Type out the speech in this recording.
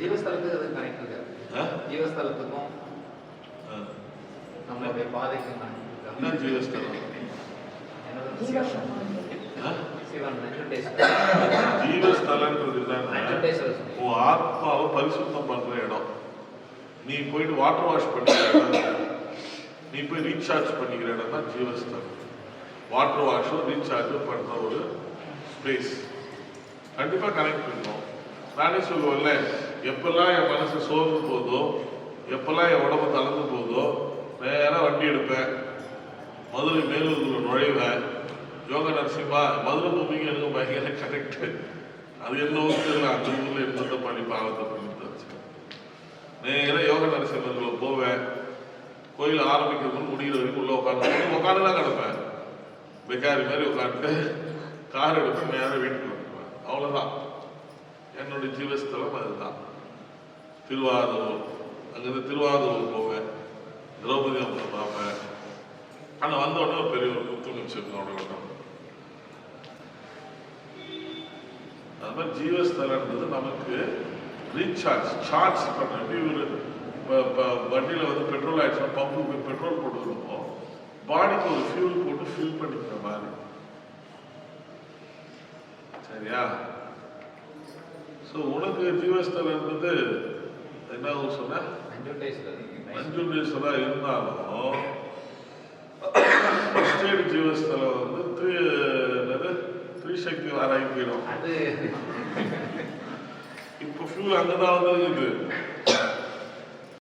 ஜீவஸ்தலத்துக்கு அது கனெக்ட் இருக்காது. ஜீவஸ்தலத்துக்கும் நம்மளுடைய பாதைக்கும் என்ன ஜீவஸ்தலம்? ஜீவஸ்தலன்றது உன் ஆத்மாவை பரிசுத்தம் பண்ற இடம். நீ போயிட்டு வாட்டர் வாஷ் பண்ணிக்கிற இடம், நீ போய் ரீசார்ஜ் பண்ணிக்கிற இடம் தான் ஜீவஸ்தலம். வாட்டர் வாஷும் ரீசார்ஜும் பண்ற ஒரு ஸ்பேஸ் கண்டிப்பா கனெக்ட் பண்ணும். நானே சொல்லுவேன்ல, எப்பெல்லாம் என் மனசு சோர்ந்து போதோ, எப்பெல்லாம் என் உடம்பு தளர்ந்து போதோ, நேரம் வண்டி எடுப்பேன், மதுரை மேலூர்ல நுழைவேன். யோக நரசிம்மா மதுரை பூமிக்கு எனக்கு பயங்கர கனெக்ட். அது என்ன தெரியல, அந்த ஊர்ல என்னத்தை பண்ணி பாவத்தை பண்ணிட்டு நேரம் யோக நரசிம்மர்களை போவேன். கோயில் ஆரம்பிக்கிறது முடிகிற வரைக்கும் உள்ள உட்காந்து தான் கிடப்பேன். பெக்காரி மாதிரி உட்காந்துட்டு கார் எடுப்பேன், நேரம் வீட்டுக்கு வந்துடுவேன். அவ்வளோதான் என்னுடைய ஜீவஸ்தலம். அதுதான் திருவாரூர். அங்கிருந்து திருவாரூர் போவேன், திரௌபதி அம்மனை பார்ப்பேன். ஆனால் வந்த உடனே பெரிய ஒரு புத்துணர்ச்சி இருக்கும். அவ்வளோ அது மாதிரி ஜீவஸ்தலன்றது நமக்கு ரீசார்ஜ் சார்ஜ் பண்ண. எப்படி ஒரு வண்டியில் வந்து பெட்ரோல் ஆயிடுச்சுன்னா பம்புக்கு போய் பெட்ரோல் போட்டுருக்கோம், பாடிக்கு ஒரு ஃபியூல் போட்டு ஃபில் பண்ணிக்கிற மாதிரி. சரியா? ஸோ உனக்கு ஜீவஸ்தலன்றது என்ன சொன்ன? மஞ்சுண்டேஸ்வரா இருந்தாலும் ஸ்டேட் ஜீவஸ்தலம் வந்து திரிசக்தி வாராய் போயிடும். இப்போ ஃபியூல் அங்கதான் வந்து இருக்குது.